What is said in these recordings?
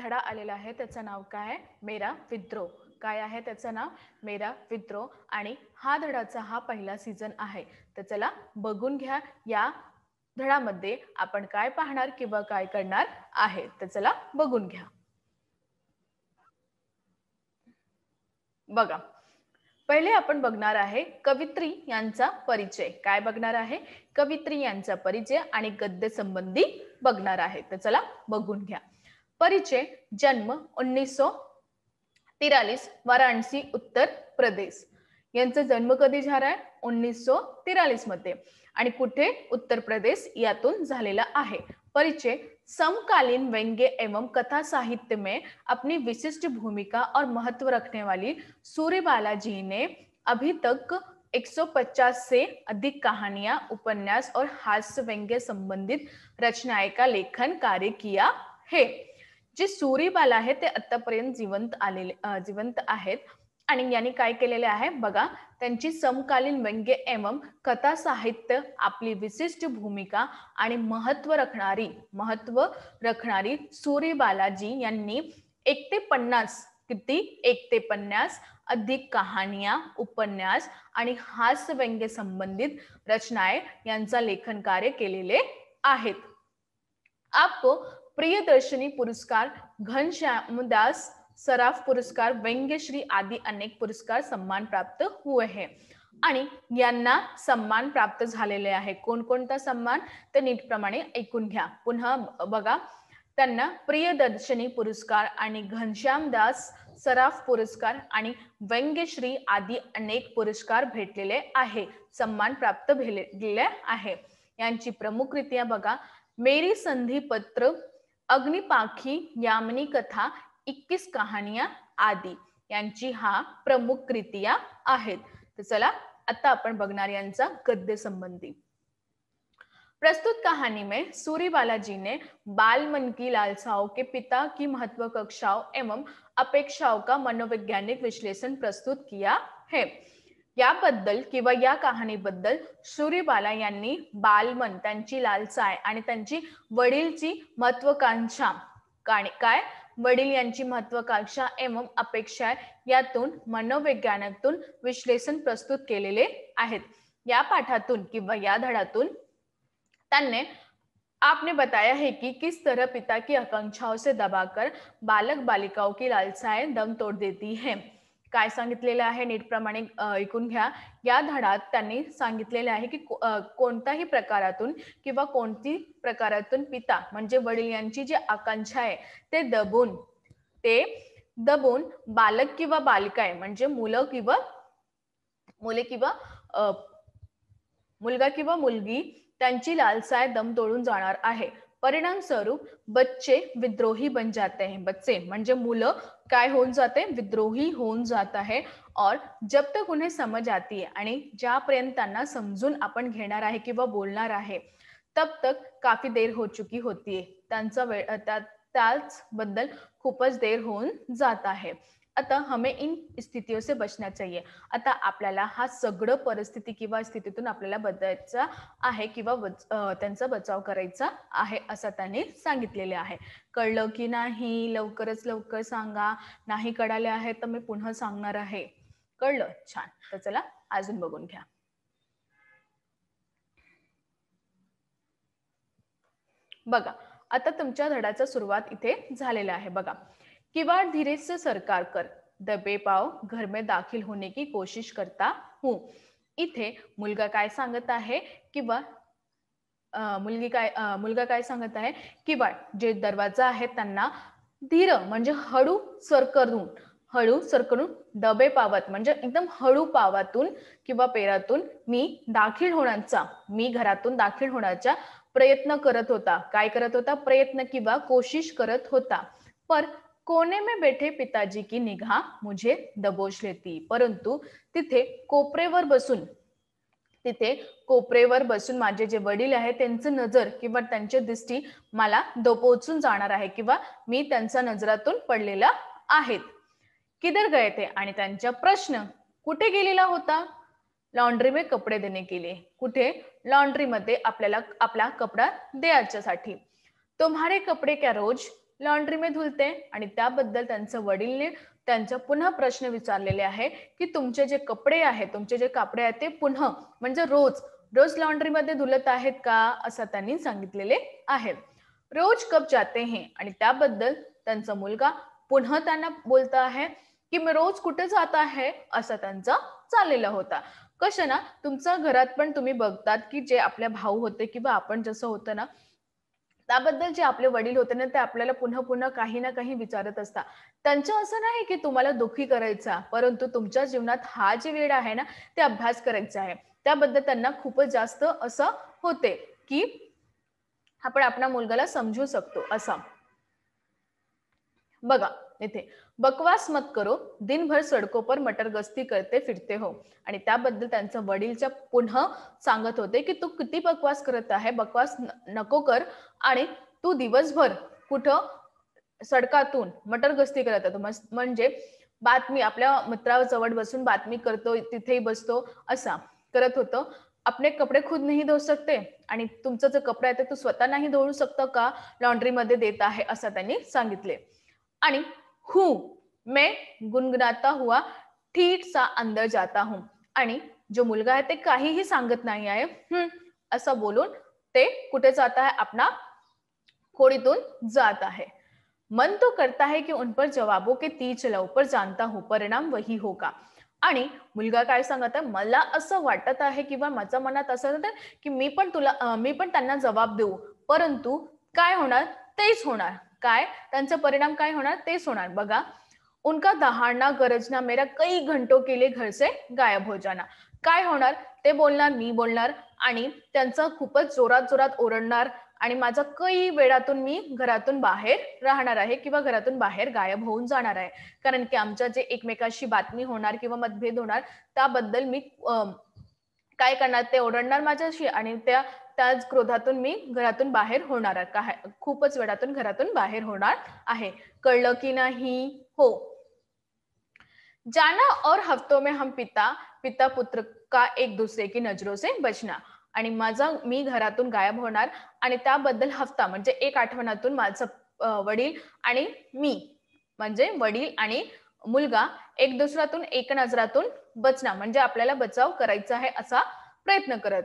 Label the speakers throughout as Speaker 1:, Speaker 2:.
Speaker 1: धडा आलेला आहे त्याचं नाव काय आहे? मेरा विद्रोह. काय आहे त्याचं नाव? मेरा विद्रोह. आणि हा धडाचा हा पहिला सीझन आहे. तर चला बघून घ्या या धडामध्ये आपण काय पाहणार किंवा काय करणार आहे. तर चला बघून घ्या. बघा, पहिले आपण बघणार आहे कवित्री यांचा परिचय. काय बघणार आहे? कवित्री यांचा परिचय आणि गद्य संबंधी बघणार आहे. तर चला बघून घ्या. परिचय. जन्म 1943 वाराणसी उत्तर प्रदेश. यांचा जन्म कधी झालाय? 1943 मध्ये. आणि कुठे? उत्तर प्रदेश यातून झालेला आहे. परिचय. समकालीन व्यंग्य एवं कथा साहित्य में अपनी विशिष्ट भूमिका और महत्व रखने वाली सूर्यबाला जी ने अभी तक 150 से अधिक कहानियां, उपन्यास और हास्य व्यंग्य संबंधित रचनाएं का लेखन कार्य किया है. जे सूर्यबाला आहे ते आतापर्यंत जिवंत आहेत आणि यांनी काय केलेले आहे बघा. त्यांची समकालीन व्यंग्य एवं कथा साहित्य, आपली विशिष्ट भूमिका आणि महत्व रखणारी सूर्यबालाजी यांनी 1 ते 50 किती? 1 ते 50 अधिक कहानियां, उपन्यास आणि हास्य व्यंग्य संबंधित रचनाएं यांचा लेखन कार्य केलेले आहेत. आपको प्रियदर्शनी पुरस्कार, घनश्यामदास सराफ पुरस्कार, व्यंग्यश्री आदि अनेक पुरस्कार सम्मान प्राप्त हुए हैं. आणि यांना सम्मान प्राप्त झालेले आहे. कोणकोणता सम्मान? तर नीटप्रमाणे ऐकून घ्या. पुन्हा बघा, त्यांना प्रियदर्शनी पुरस्कार आणि घनश्यामदास सराफ पुरस्कार आणि व्यंग्यश्री आदी अनेक पुरस्कार भेटलेले आहे, सम्मान प्राप्त झालेले आहे. यांची प्रमुख कृत्या बघा. मेरी संधी पत्र, अग्निपाखी, यामिनी कथा, 21 कहानियां आदि यांची हा प्रमुख कृतिया आहेत. तर चला आता आपण बघणार यांचा गद्य संबंधी. प्रस्तुत कहानी में सूर्यबाला जी ने बाल मन की लालसाओं के पिता की महत्वाकांक्षाओं एवं अपेक्षाओं का मनोवैज्ञानिक विश्लेषण प्रस्तुत किया है. याबद्दल किंवा या कहाणीबद्दल सूर्यबाला यांनी बालमन, त्यांची लालसा आणि त्यांची वडीलची महत्वाकांक्षा, काय वडील यांची महत्वाकांक्षा एवं अपेक्षा यातून मनोवैज्ञानिकतून विश्लेषण प्रस्तुत केलेले आहेत. या पाठातून किंवा या धड्यातून तन्ने आपने बताया है कि किस तरह पिता की आकांक्षाओं से दबाकर बालक बालिकाओं की लालसाएं दम तोड़ देती हैं. काय सांगितलेलं आहे नीटप्रमाणे ऐकून घ्या. या धड्यात त्यांनी सांगितलेले आहे की कोणत्याही प्रकारातून किंवा कोणती प्रकारातून पिता म्हणजे वडील यांची जी आकांक्षा आहे ते दबून बालक किंवा बालिका आहे म्हणजे मुलगा किंवा मुलगी त्यांची लालसाय दम तोडून जाणार आहे. परिणाम स्वरूप बच्चे विद्रोही बन जाते हैं. बच्चे म्हणजे मुलं काय होऊन जाते? विद्रोही होऊन जात आहे. और जब तक उन्हें समझ आती है आणि ज्यापर्यंत त्यांना समजून आपण घेणार आहे किंवा बोलणार आहे तब तक काफी देर हो चुकी होती है. त्यांचा वेळ त्याच बद्दल खूपच देर होऊन जात आहे. आता हमें इन स्थितियों से बचना चाहिए. आता आपल्याला हा सगळं परिस्थिती किंवा स्थितीतून आपल्याला बदलायचा आहे किंवा त्यांचा बचाव करायचा आहे असं त्यांनी सांगितलेले आहे. कळलं की नाही? लवकरच लवकर सांगा. नाही कळाले आहे तर मी पुन्हा सांगणार आहे. कळलं? छान. तर चला अजून बघून घ्या. बघा, आता तुमच्या धड्याचा सुरुवात इथे झालेला आहे. बघा, किवाड़ धीरे से सरकार कर, दबे पाव घर में दाखिल होने की कोशिश करता हूं. इथे मुलगा काय सांगत आहे किंवा मुलगा काय सांगत आहे? किवाड़ जे दरवाजा आहे त्यांना धीर म्हणजे हळू सरकरून दबे पावत म्हणजे एकदम हळू पावातून किंवा पेरातून मी घरातून दाखल होण्याचा प्रयत्न करत होता. काय करत होता? प्रयत्न किंवा कोशिश करत होता. पर कोने में बैठे पिताजी की निगाह मुझे दबोच लेती. परंतु तिथे कोपरेवर बसून माझे जे वडील आहे त्यांची नजर किंवा त्यांची दृष्टी मला दबोचून जाणार आहे किंवा मी त्यांच्या नजरातून पडलेला आहेत. किधर गए थे? आणि त्यांचा प्रश्न कुठे गेलेला होता? लॉन्ड्री में कपडे देने के लिए. कुठे? लॉन्ड्री मध्ये आपल्याला आपला कपडा द्यायच्यासाठी. तुम्हारे कपडे क्या रोज लॉन्ड्री में धुलते हैं आणि त्याबद्दल त्यांच्या वडीलने त्यांच्या पुन्हा प्रश्न विचारलेले आहे की तुमचे जे कपडे आहेत, तुमचे जे कापडे आहेत ते पुन्हा म्हणजे रोज रोज लॉन्ड्री मध्ये धुलत आहेत का असं त्यांनी सांगितलेले आहे. रोज कब जाते हैं आणि त्याबद्दल त्यांचा मुलगा पुन्हा त्यांना बोलत आहे की मी रोज कुठे जात आहे असं त्यांचा चाललेला होता. कसं ना तुमच्या घरात पण तुम्ही बघतात की जे आपल्या भाऊ होते किंवा आपण जसं होतं ना त्याबद्दल जे आपले वडील होते ना ते आपल्याला पुन्हा पुन्हा काही ना काही विचारत असतात. त्यांचं असं नाही की तुम्हाला दुःखी करायचा, परंतु तुमच्या जीवनात हा जे वेळ आहे ना ते अभ्यास करायचा आहे. त्याबद्दल त्यांना खूपच जास्त असं होते की आपण आपल्या मुलगाला समजू शकतो असं. बघा इथे बकवास मत करो दिन भर सडकों पर मटर गस्ती करते फिरते हो आणि त्याबद्दल त्यांचं वडीलच्या पुन्हा सांगत होते की तू किती बकवास करत आहे, बकवास नको कर आणि तू दिवसभर कुठं सडकातून मटर गस्ती करत होतो म्हणजे बातमी आपल्या मित्राजवळ बसून बातमी करतो, तिथेही बसतो असा करत होतो. अपने कपडे खुद नहीं धो सकते आणि तुमचं जे कपडे आहे ते तू स्वतः नाही धुवू शकतो का, लॉन्ड्री मध्ये देत आहे असं त्यांनी सांगितले. आणि हूं मैं गुनगुनाता हुआ ठीक सा अंदर जाता हूं आणि जो मुलगा आहे ते काहीही सांगत नाही आहे. असं बोलून ते कुठे जात आहे, आपला खोडीतून जात आहे. मन तो करता है कि उन पर जवाबों के तीर चलाऊं पर जानता हूं परिणाम वही होगा आणि मुलगा काय सांगत आहे, मला असं वाटत आहे किंवा माझ्या मनात असं होतं की मी पण त्यांना जबाब देऊ, परंतु काय होणार तेच होणार. काय त्यांचा परिणाम काय होणार तेच होणार. बघा उनका दहाड़ना गरजना मेरा कई घंटों के लिए घर से गायब हो जाना. काय होणार ते बोलणार, मी बोलणार आणि त्यांचं खूपच जोरात जोरात ओरडणार आणि माझा कई वेळातून मी घरातून बाहेर राहणार आहे किंवा घरातून बाहेर गायब होऊन जाणार आहे. कारण की आमच्या जे एकमेकाशी बातमी होणार किंवा मतभेद होणार त्याबद्दल मी काय करणार ते ओरडणार माझ्याशी आणि त्याच क्रोधातून मी घरातून बाहेर होणार आहे, खूपच वेळातून घरातून बाहेर होणार आहे. कळलं की नाही? हो. जाना और हफ्तों में हम पिता पिता पुत्र का एक दूसरे की नजरों से बचना आणि मी घरातून गायब होणार आणि त्याबद्दल हफ्ता म्हणजे एक आठवड्यातून माझं वडील आणि मी म्हणजे वडील आणि मुलगा एक दुसऱ्यातून एक नजरातून बचना म्हणजे आपल्याला बचाव करायचा आहे असा प्रयत्न करत.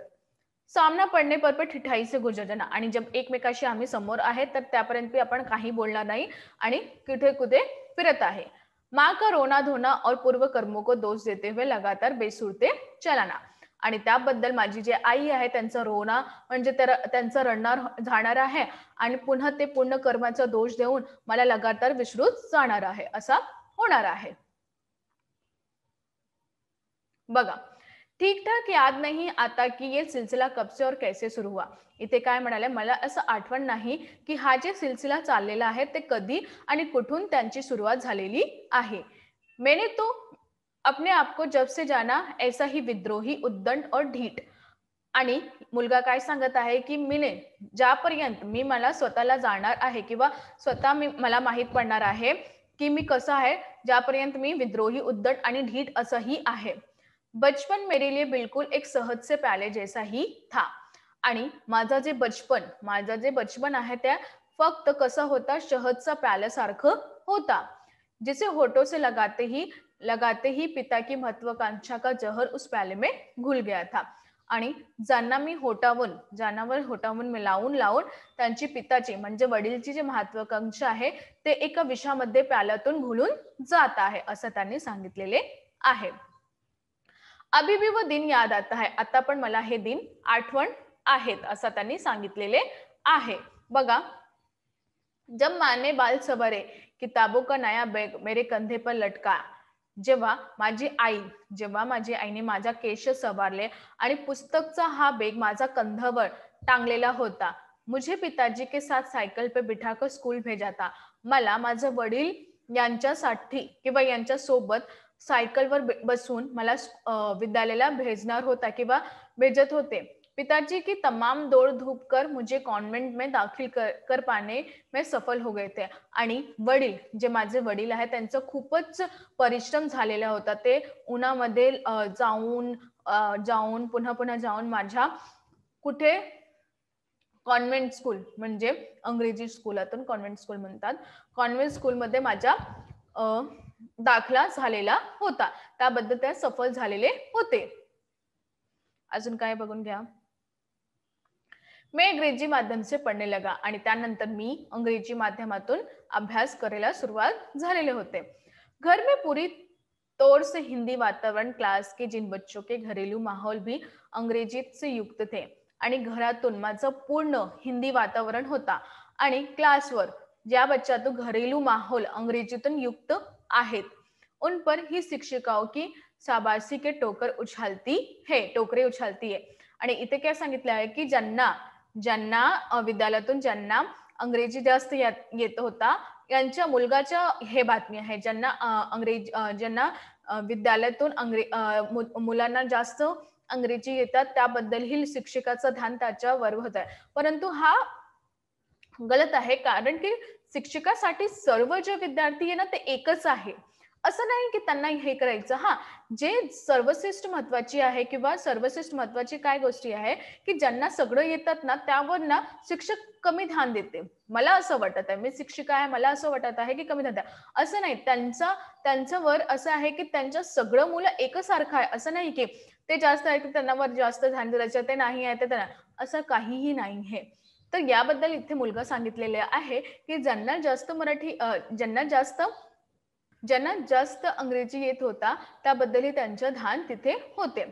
Speaker 1: सामना पडने पर ठिठाई से गुजर जाना आणि जब एकमेकाशी आम्ही समोर आहे तर त्यापर्यंत आपण काही बोलणार नाही आणि कुठे कुठे फिरत आहे. माँ का रोना धोना और पूर्व कर्मों को दोष देते हुए लगातार बेसुरते चलाना आणि त्याबद्दल माझी जी आई आहे त्यांचा रोना म्हणजे त्यांचं रडणार जाणार आहे आणि पुन्हा ते पूर्ण कर्माचा दोष देऊन मला लगातार विसरून जाणार आहे असा होणार आहे. बघा ठीक ठाक याद नहीं आता की ये सिलसिला कब से और कैसे सुरू हुआ. इथे काय म्हणाले, मला असं आठवण नाही की हा जे सिलसिला चाललेला आहे ते कधी आणि कुठून त्यांची सुरुवात झालेली आहे. मैंने तो अपने आप को जब से जाना ऐसा ही विद्रोही उद्दंड और ढीठ आणि मुलगा काय सांगत आहे की ज्यापर्यंत मी मला स्वतःला जाणार आहे किंवा मला माहित पडणार आहे की मी कसं आहे, ज्यापर्यंत मी विद्रोही उद्दट आणि ढीठ असंही आहे. बचपन मेरे लिए बिल्कुल एक सहज से प्याले जैसा ही था आणि माझा जे बचपन आहे त्या फक्त कसं होता, शहदचा प्याल्यासारखं होता. जिसे होठों से लगाते ही पिता की महत्वाकांक्षा का जहर उस प्याले में घुल गया था आणि ज्यांना मी होटावून मी लावून त्यांची पिताची म्हणजे वडीलची जी महत्वाकांक्षा आहे ते एका विषामध्ये प्याल्यातून घुलून जात आहे असं त्यांनी सांगितलेले आहे. अभी भी वो दिन याद आता है, आता पण मला हे दिन आठवण आहेत असं त्यांनी सांगितलेले आहे. बघा जब माने बाल सवारे किताबों का नया बैग मेरे कंधे पर लटका, जेव्हा माझी आईने माझा केश सवारले आणि पुस्तकचा हा बेग माझा कंधावर टांगलेला होता. मुझे पिताजी के साथ सायकल पे बिठाकर स्कूल भेजा था. मला माझे वडील यांच्यासाठी किंवा यांच्या सोबत सायकलवर बसून मला विद्यालयाला भेजणार होता किंवा भेजत होते. पिताजी की तमाम दौड़ धूप कर मुझे कॉन्वेंट में दाखिल कर पाने में सफल हो गए थे आणि जे माझे वडील आहेत त्यांचं खूपच परिश्रम झालेला होता. ते उन्हामध्ये जाऊन पुन्हा जाऊन माझ्या कुठे कॉन्व्हेंट स्कूल म्हणजे अंग्रेजी स्कूलातून कॉन्व्हेंट स्कूल म्हणतात. कॉन्व्हेंट स्कूलमध्ये माझा दाखला झालेला होता. त्याबद्दल त्या सफल झालेले होते. अजून काय बघून घ्या. मैं अंग्रेजी माध्यम से पढ़ने लगा आणि त्यानंतर मी अंग्रेजी माध्यमातून अभ्यास करायला सुरुवात झालेले होते. घर में पूरी तौर से हिंदी वातावरण, क्लास के जिन बच्चों के घरेलू माहौल भी अंग्रेजी से युक्त थे आणि घरातून माझं पूर्ण हिंदी वातावरण होता आणि क्लासवर ज्या बच्चा तो घरेलू माहौल अंग्रेजीतून युक्त आहेत उन पर ही शिक्षिकाओं की शाबाशी के टोकरे उछालती है. आणि इथे काय सांगितलं आहे की ज्यांना विद्यालयातून ज्यांना अंग्रेजी जास्त येत होता यांच्या मुलगाच्या हे बातमी आहे. ज्यांना विद्यालयातून मुलांना जास्त अंग्रेजी येतात त्याबद्दलही शिक्षकाचं ध्यान त्याच्यावर होत आहे. परंतु हा गलत आहे, कारण की शिक्षकासाठी सर्व जे विद्यार्थी आहे ना ते एकच आहे. असं नाही की त्यांना हे करायचं. हा, जे सर्वश्रेष्ठ महत्वाची आहे किंवा सर्वश्रेष्ठ महत्वाची काय गोष्टी आहे की ज्यांना सगळं येतात ना त्यावर ना शिक्षक कमी ध्यान देते. मला असं वाटत आहे, मी शिक्षिका आहे, मला असं वाटत आहे की कमी ध्यान द्या. असं नाही, त्यांच्यावर असं आहे की त्यांच्या सगळं मुलं एकसारखं आहे. असं नाही की ते जास्त आहे की त्यांनावर जास्त ध्यान द्यायचं, ते नाही आहे ते त्यांना, असं काहीही नाही आहे. तर याबद्दल इथे मुलगा सांगितलेले आहे की ज्यांना जास्त अंग्रेजी येत होता त्याबद्दलही त्यांचं ध्यान तिथे होते.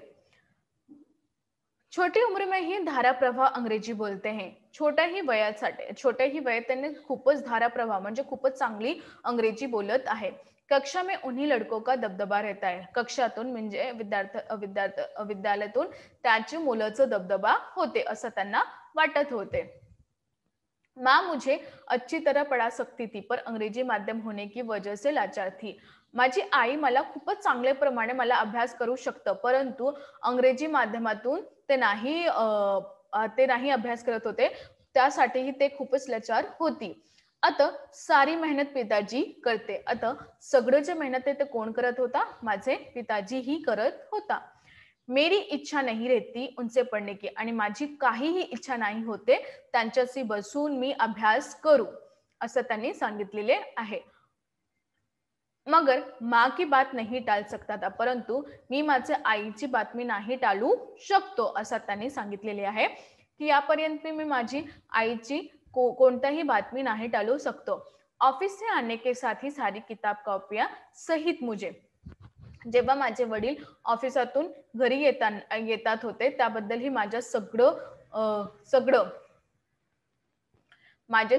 Speaker 1: छोटी उम्र में ही धाराप्रवाह अंग्रेजी बोलते हैं. छोट्याही वयात त्यांनी खूपच धाराप्रवाह म्हणजे खूपच चांगली अंग्रेजी बोलत आहे. कक्षा में उन्हीं लड़कों का दबदबा रहता है. कक्षातून म्हणजे विद्यालयातून त्याची मुलाचं दबदबा होते असं त्यांना वाटत होते. माँ मुझे अच्छी तरह पढ़ा सकती थी पर अंग्रेजी माध्यम होने की वजह से लाचार थी. माझी आई मला खूपच चांगल्या प्रमाणे मला अभ्यास करू शकतं, परंतु अंग्रेजी माध्यमातून ते नाही अभ्यास करत होते, त्यासाठीही ते खूपच लाचार होती. आता सारी मेहनत पिताजी करते. आता सगळं जे मेहनत आहे ते कोण करत होता? माझे पिताजी ही करत होता. मेरी इच्छा नहीं रहती उनसे पढ़ने की आणि माझी काहीही इच्छा नाही होते त्यांच्याशी बसून मी अभ्यास करू असं त्यांनी सांगितलेले आहे. मगर माँ की बात नहीं टाल सकता था, परंतु मी माझ्या आईची बातमी नाही टाळू शकतो असं त्यांनी सांगितलेले आहे की यापर्यंत मी माझी आईची कोणताही बातमी नाही टाळू शकतो. ऑफिस से आने के साथ ही सारी किताब कॉपियां सहित मुझे. जेव्हा माझे वडील ऑफिसातून घरी येतात होते त्याबद्दलही माझे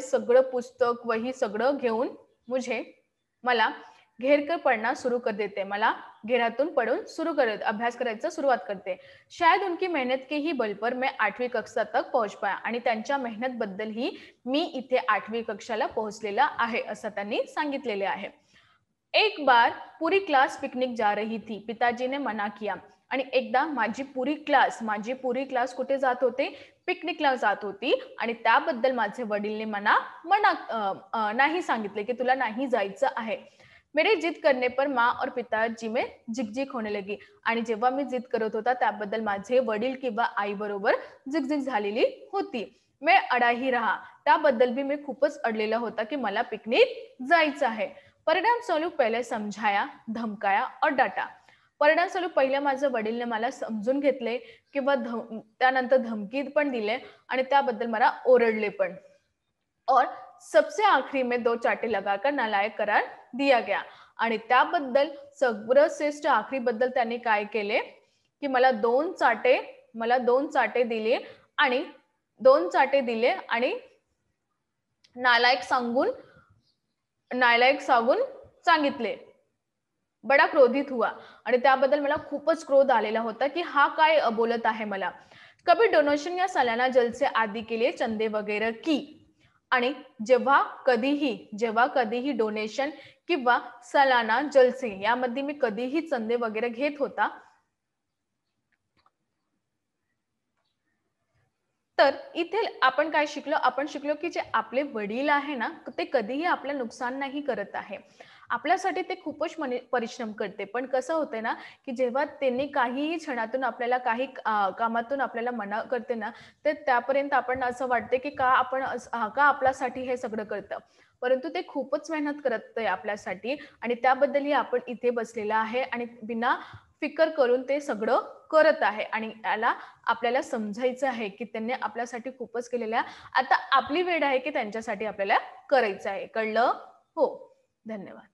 Speaker 1: सगळं पुस्तक वही सगळं घेऊन मला घेरकर पढ़ना शुरू कर देते. मला घेरातून पढ़ून अभ्यास करायचा सुरुवात करते. शायद उनकी मेहनत के ही बल पर मैं 8वीं कक्षा तक पहुंच पाया आणि त्यांच्या मेहनत बद्दल ही मी इथे 8वीं कक्षाला पोहोचलेला आहे असं त्यांनी सांगितलेले आहे. एक बार पूरी क्लास पिकनिक जा रही थी. पिताजी ने मना किया आणि एकदा माझी पूरी क्लास कुठे जात होते? पिकनिकला जात होती आणि त्याबद्दल माझे वडीलने नाही सांगितले की तुला नाही जायचं आहे. मेरे जिद करने पर माँ और पिताजी में झिकझिक होने लगी आणि जेव्हा मी जिद करत होता त्याबद्दल माझे वडील किंवा आई बरोबर झिकझिक झालेली होती. मैं अड़ा ही रहा. त्याबद्दल भी मी खूपच अडलेला होता की मला पिकनिक जायचं आहे. परिणाम स्वरूप पहिले समझाया, धमकाया और डाटा. परिणाम स्वरूप पहिले माझ्या वडीलने मला समजून घेतले किंवा त्यानंतर धमकी पण दिले आणि त्याबद्दल मला ओरडले पण. और सबसे आखिरी में 2 चाटे लगाकर नालायक करार दिया गया. आणि त्याबद्दल सर्वश्रेष्ठ आखरी बद्दल त्यांनी काय केले की मला 2 चाटे दिले आणि नालायक सांगून सांगितले. बडा क्रोधित हुआ आणि त्याबद्दल मला खूपच क्रोध आलेला होता की हा काय बोलत आहे मला. कभी डोनेशन या सालाना जलसे आदि के लिए चंदे वगैरह की. आणि जेव्हा कधीही डोनेशन किंवा सालाना जलसे यामध्ये मी कधीही चंदे वगैरे घेत होता तर इथे आपण काय शिकलो? आपण शिकलो की जे आपले वडील आहे ना ते कधीही आपलं नुकसान नाही करत आहे. आपल्यासाठी ते खूपच परिश्रम करते. पण कसं होतंय ना, की जेव्हा त्यांनी काहीही क्षणातून आपल्याला काही कामातून आपल्याला मना करते ना, तर त्यापर्यंत आपण असं वाटते, की का आपल्यासाठी हे सगळं करतं. परंतु ते खूपच मेहनत करत आहे आपल्यासाठी आणि त्याबद्दलही आपण इथे बसलेला आहे आणि बिना फिकर करून ते सगळं करत आहे आणि याला आपल्याला समजायचं आहे, की त्यांनी आपल्यासाठी खूपच केलेलं आहे. आता आपली वेळ आहे, की त्यांच्यासाठी आपल्याला करायचं आहे. कळलं? हो. धन्यवाद.